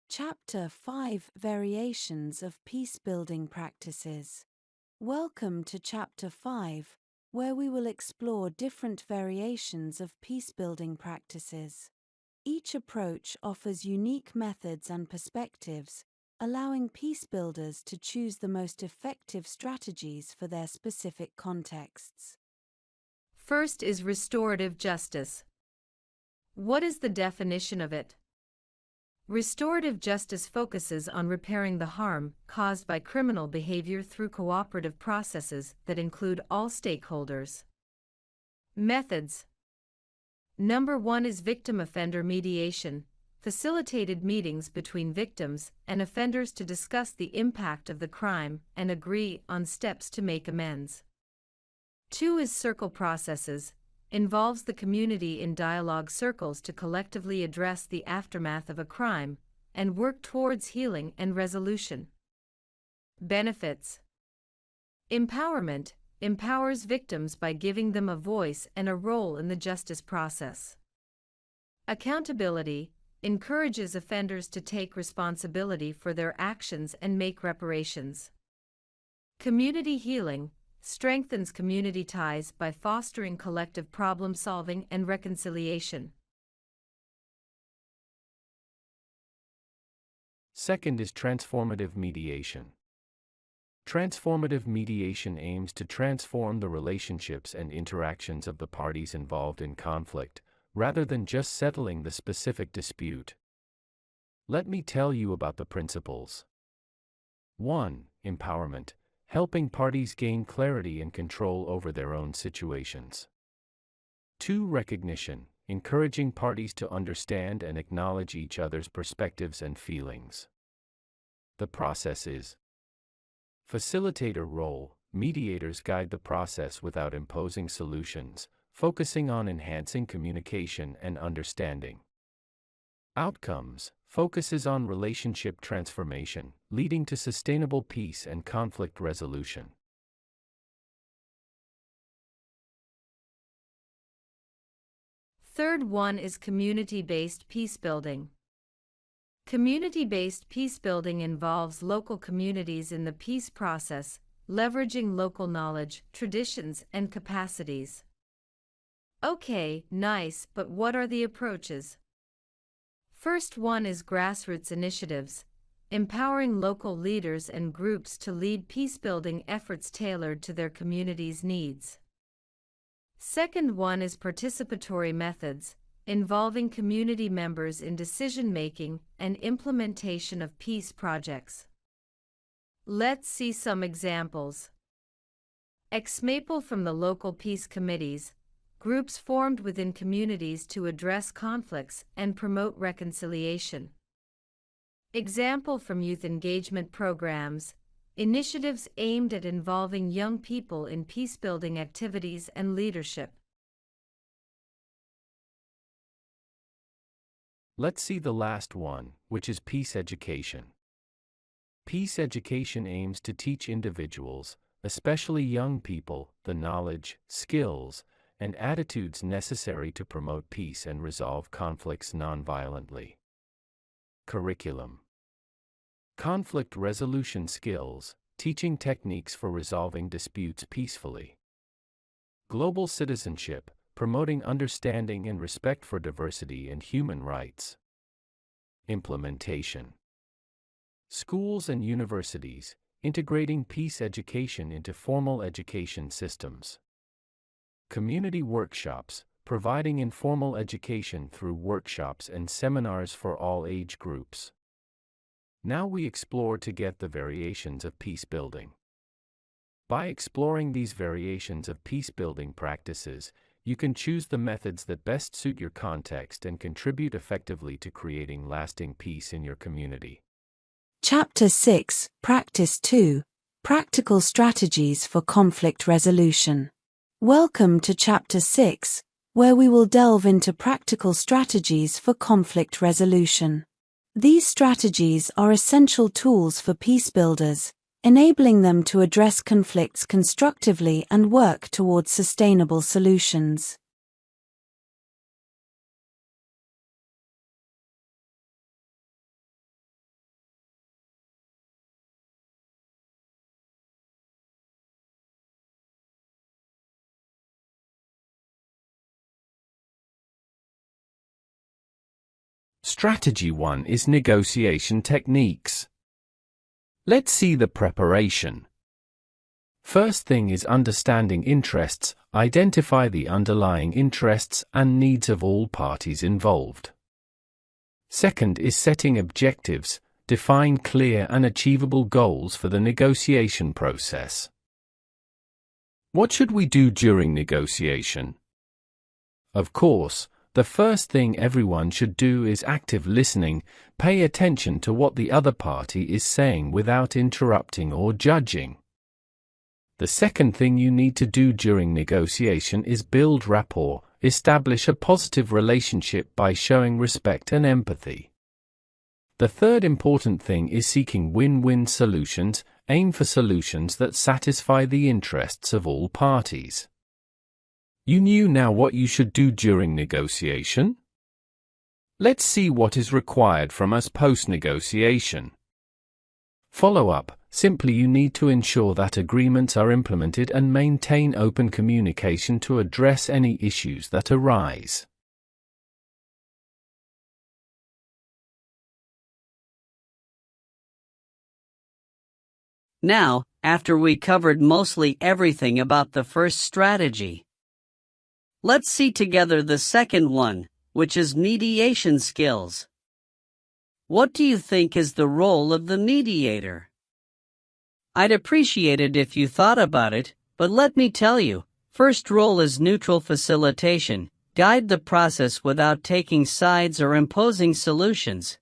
Chapter 5 Variations of Peace-Building Practices. Welcome to Chapter 5, where we will explore different variations of peace-building practices. Each approach offers unique methods and perspectives, allowing peace builders to choose the most effective strategies for their specific contexts. First is restorative justice. What is the definition of it? Restorative justice focuses on repairing the harm caused by criminal behavior through cooperative processes that include all stakeholders. Methods. Number 1 is victim-offender mediation, facilitated meetings between victims and offenders to discuss the impact of the crime and agree on steps to make amends. 2 is circle processes, involves the community in dialogue circles to collectively address the aftermath of a crime and work towards healing and resolution. Benefits. Empowerment, empowers victims by giving them a voice and a role in the justice process. Accountability, encourages offenders to take responsibility for their actions and make reparations. Community healing, strengthens community ties by fostering collective problem-solving and reconciliation. Second is transformative mediation. Transformative mediation aims to transform the relationships and interactions of the parties involved in conflict, rather than just settling the specific dispute. Let me tell you about the principles. 1. Empowerment, helping parties gain clarity and control over their own situations. 2. Recognition, encouraging parties to understand and acknowledge each other's perspectives and feelings. The process is facilitator role, mediators guide the process without imposing solutions, focusing on enhancing communication and understanding. Outcomes, focuses on relationship transformation, leading to sustainable peace and conflict resolution. Third one is community-based peacebuilding. Community-based peacebuilding involves local communities in the peace process, leveraging local knowledge, traditions, and capacities. Okay, nice, but what are the approaches? First one is grassroots initiatives, empowering local leaders and groups to lead peacebuilding efforts tailored to their community's needs. Second one is participatory methods, involving community members in decision-making and implementation of peace projects. Let's see some examples. Example from the local peace committees, groups formed within communities to address conflicts and promote reconciliation. Example from youth engagement programs, initiatives aimed at involving young people in peacebuilding activities and leadership. Let's see the last one, which is peace education. Peace education aims to teach individuals, especially young people, the knowledge, skills, and attitudes necessary to promote peace and resolve conflicts nonviolently. Curriculum. Conflict resolution skills, teaching techniques for resolving disputes peacefully. Global citizenship, promoting understanding and respect for diversity and human rights. Implementation. Schools and universities, integrating peace education into formal education systems. Community workshops, providing informal education through workshops and seminars for all age groups. Now we explore to get the variations of peace building. By exploring these variations of peace building practices, you can choose the methods that best suit your context and contribute effectively to creating lasting peace in your community. Chapter 6, Practice 2, Practical Strategies for Conflict Resolution. Welcome to Chapter 6, where we will delve into practical strategies for conflict resolution. These strategies are essential tools for peace builders, enabling them to address conflicts constructively and work towards sustainable solutions. Strategy 1 is negotiation techniques. Let's see the preparation. First thing is understanding interests, identify the underlying interests and needs of all parties involved. Second is setting objectives, define clear and achievable goals for the negotiation process. What should we do during negotiation? Of course, the first thing everyone should do is active listening, pay attention to what the other party is saying without interrupting or judging. The second thing you need to do during negotiation is build rapport, establish a positive relationship by showing respect and empathy. The third important thing is seeking win-win solutions, aim for solutions that satisfy the interests of all parties. You knew now what you should do during negotiation? Let's see what is required from us post-negotiation. Follow-up. Simply you need to ensure that agreements are implemented and maintain open communication to address any issues that arise. Now, after we covered mostly everything about the first strategy, let's see together the second one, which is mediation skills. What do you think is the role of the mediator? I'd appreciate it if you thought about it, but let me tell you, first role is neutral facilitation, guide the process without taking sides or imposing solutions.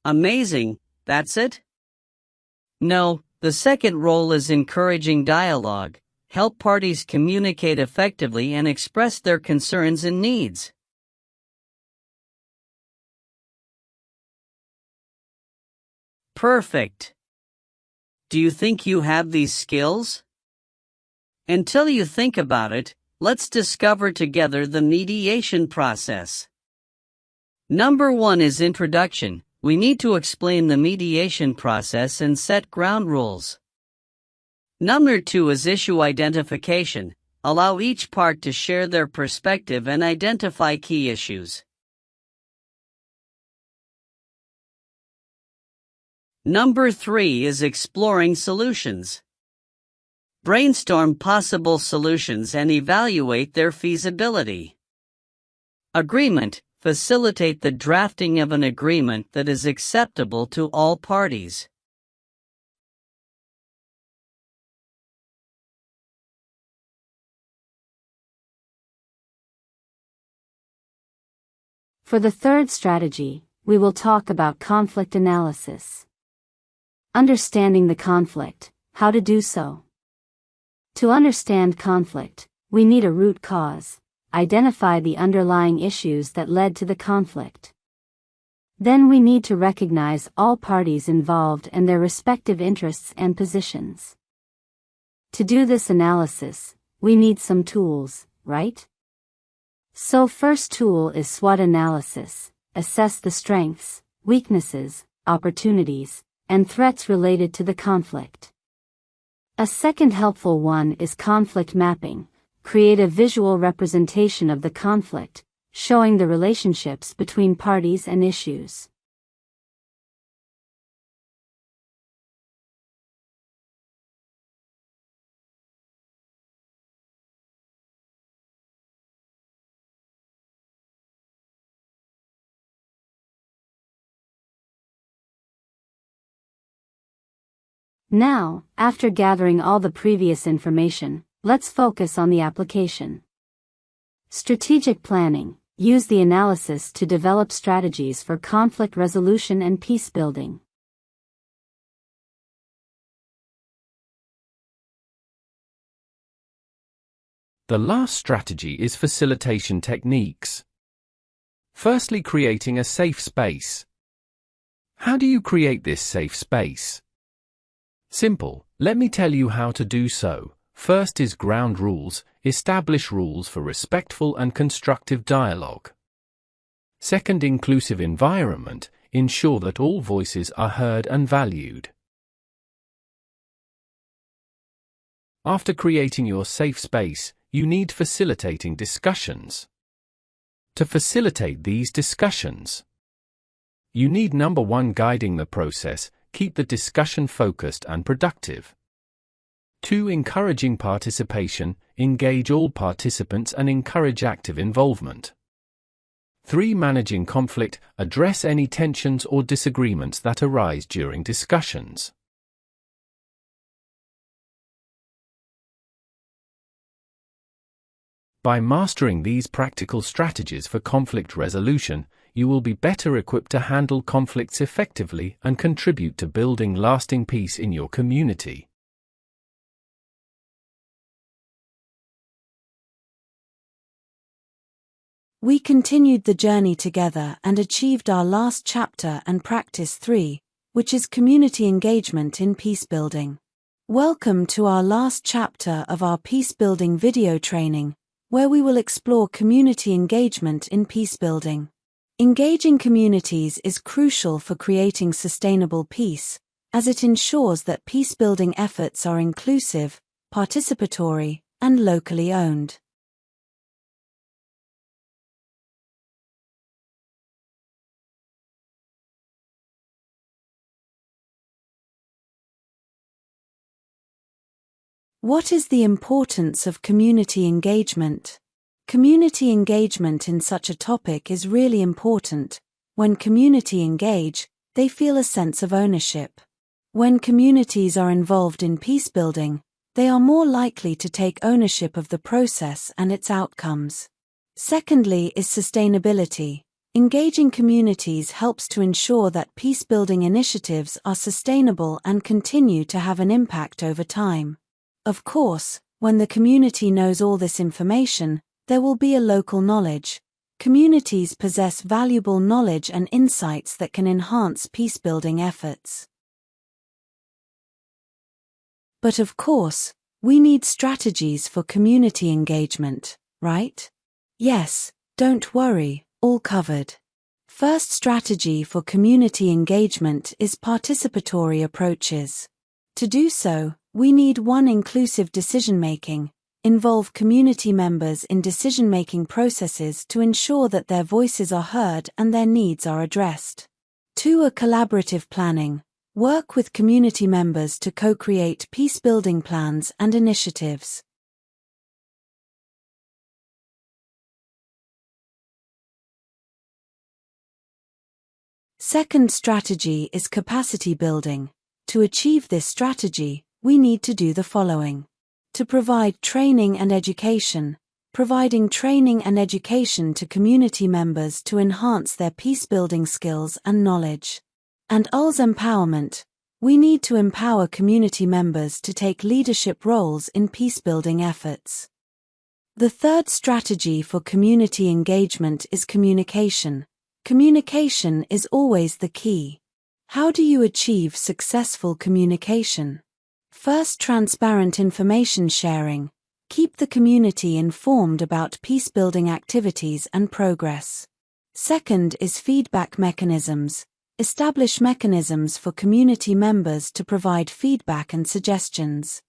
Amazing, that's it? No, the second role is encouraging dialogue, help parties communicate effectively and express their concerns and needs. Perfect. Do you think you have these skills? Until you think about it, let's discover together the mediation process. Number 1 is introduction. We need to explain the mediation process and set ground rules. Number 2 is issue identification. Allow each part to share their perspective and identify key issues. Number 3 is exploring solutions. Brainstorm possible solutions and evaluate their feasibility. Agreement. Facilitate the drafting of an agreement that is acceptable to all parties. For the third strategy, we will talk about conflict analysis. Understanding the conflict, how to do so. To understand conflict, we need a root cause. Identify the underlying issues that led to the conflict. Then we need to recognize all parties involved and their respective interests and positions. To do this analysis, we need some tools, right? So first tool is SWOT analysis. Assess the strengths, weaknesses, opportunities, and threats related to the conflict. A second helpful one is conflict mapping. Create a visual representation of the conflict, showing the relationships between parties and issues. Now, after gathering all the previous information, let's focus on the application. Strategic planning. Use the analysis to develop strategies for conflict resolution and peace building. The last strategy is facilitation techniques. Firstly, creating a safe space. How do you create this safe space? Simple, let me tell you how to do so. First is ground rules. Establish rules for respectful and constructive dialogue. Second, inclusive environment. Ensure that all voices are heard and valued. After creating your safe space, you need facilitating discussions. To facilitate these discussions, you need 1. Guiding the process. Keep the discussion focused and productive. 2. Encouraging participation. Engage all participants and encourage active involvement. 3. Managing conflict. Address any tensions or disagreements that arise during discussions. By mastering these practical strategies for conflict resolution, you will be better equipped to handle conflicts effectively and contribute to building lasting peace in your community. We continued the journey together and achieved our last chapter and practice 3, which is community engagement in peacebuilding. Welcome to our last chapter of our peacebuilding video training, where we will explore community engagement in peacebuilding. Engaging communities is crucial for creating sustainable peace, as it ensures that peacebuilding efforts are inclusive, participatory, and locally owned. What is the importance of community engagement? Community engagement in such a topic is really important. When community engage, they feel a sense of ownership. When communities are involved in peacebuilding, they are more likely to take ownership of the process and its outcomes. Secondly is sustainability. Engaging communities helps to ensure that peacebuilding initiatives are sustainable and continue to have an impact over time. Of course, when the community knows all this information, there will be a local knowledge. Communities possess valuable knowledge and insights that can enhance peacebuilding efforts. But of course, we need strategies for community engagement, right? Yes, don't worry, all covered. First strategy for community engagement is participatory approaches. To do so, we need 1. Inclusive decision-making. Involve community members in decision-making processes to ensure that their voices are heard and their needs are addressed. 2. Collaborative planning. Work with community members to co-create peace-building plans and initiatives. Second strategy is capacity building. To achieve this strategy, we need to do the following. To provide training and education. Providing training and education to community members to enhance their peacebuilding skills and knowledge. And als empowerment. We need to empower community members to take leadership roles in peacebuilding efforts. The third strategy for community engagement is communication. Communication is always the key. How do you achieve successful communication? First, transparent information sharing. Keep the community informed about peacebuilding activities and progress. Second is feedback mechanisms. Establish mechanisms for community members to provide feedback and suggestions.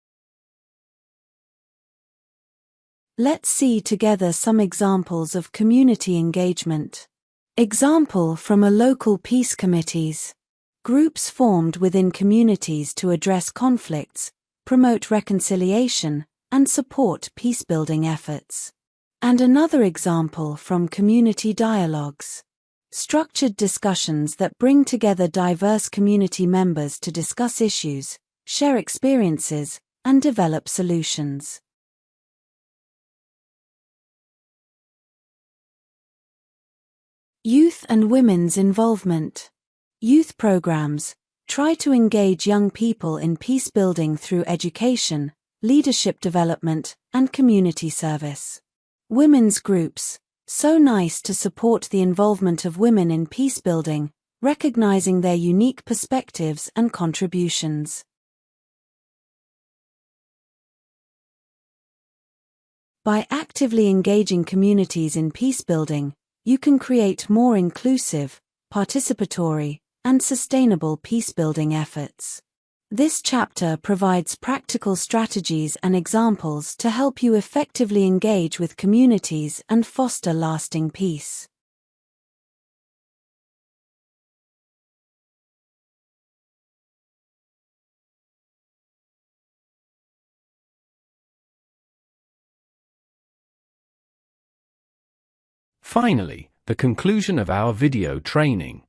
Let's see together some examples of community engagement. Example from a local peace committees. Groups formed within communities to address conflicts, promote reconciliation, and support peacebuilding efforts. And another example from community dialogues. Structured discussions that bring together diverse community members to discuss issues, share experiences, and develop solutions. Youth and women's involvement. Youth programs try to engage young people in peacebuilding through education, leadership development, and community service. Women's groups. So nice to support the involvement of women in peacebuilding, recognizing their unique perspectives and contributions. By actively engaging communities in peacebuilding, you can create more inclusive, participatory, and sustainable peacebuilding efforts. This chapter provides practical strategies and examples to help you effectively engage with communities and foster lasting peace. Finally, the conclusion of our video training.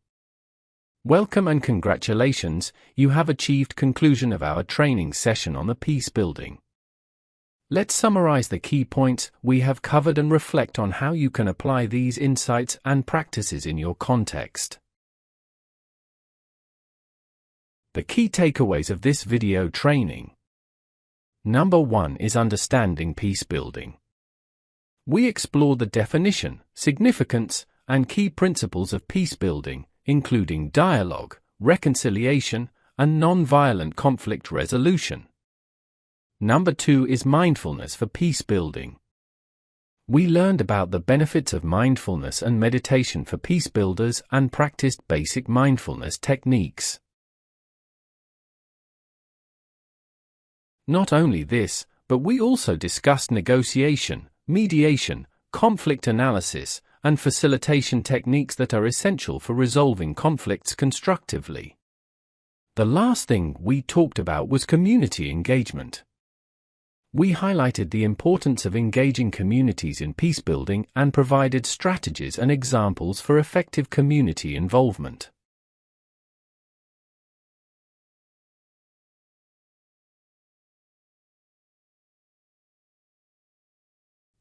Welcome and congratulations, you have achieved conclusion of our training session on the peace building. Let's summarize the key points we have covered and reflect on how you can apply these insights and practices in your context. The key takeaways of this video training. Number 1 is understanding peace building. We explore the definition, significance, and key principles of peace building, including dialogue, reconciliation, and non-violent conflict resolution. Number 2 is mindfulness for peace building. We learned about the benefits of mindfulness and meditation for peace builders and practiced basic mindfulness techniques. Not only this, but we also discussed negotiation, mediation, conflict analysis, and facilitation techniques that are essential for resolving conflicts constructively. The last thing we talked about was community engagement. We highlighted the importance of engaging communities in peacebuilding and provided strategies and examples for effective community involvement.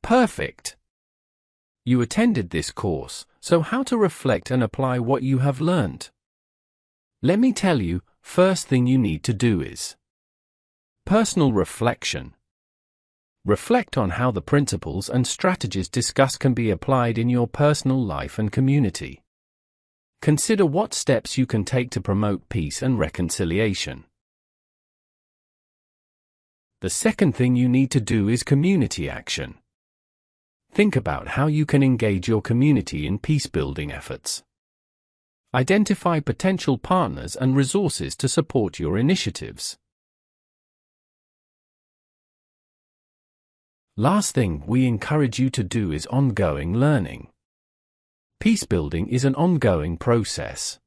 Perfect! You attended this course, so how to reflect and apply what you have learned? Let me tell you, first thing you need to do is personal reflection. Reflect on how the principles and strategies discussed can be applied in your personal life and community. Consider what steps you can take to promote peace and reconciliation. The second thing you need to do is community action. Think about how you can engage your community in peace-building efforts. Identify potential partners and resources to support your initiatives. Last thing we encourage you to do is ongoing learning. Peace-building is an ongoing process.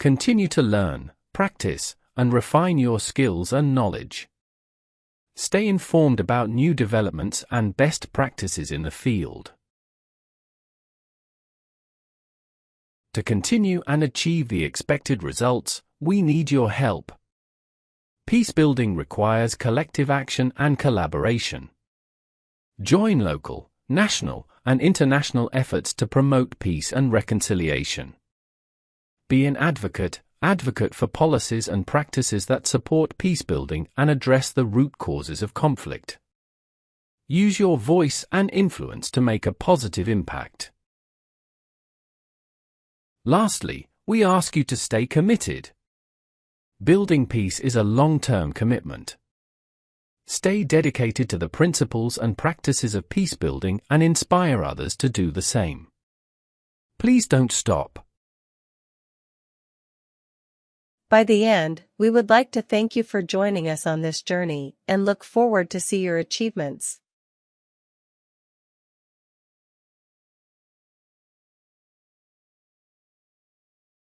Continue to learn, practice, and refine your skills and knowledge. Stay informed about new developments and best practices in the field. To continue and achieve the expected results, we need your help. Peacebuilding requires collective action and collaboration. Join local, national, and international efforts to promote peace and reconciliation. Be an advocate for policies and practices that support peacebuilding and address the root causes of conflict. Use your voice and influence to make a positive impact. Lastly, we ask you to stay committed. Building peace is a long-term commitment. Stay dedicated to the principles and practices of peacebuilding and inspire others to do the same. Please don't stop. By the end, we would like to thank you for joining us on this journey and look forward to see your achievements.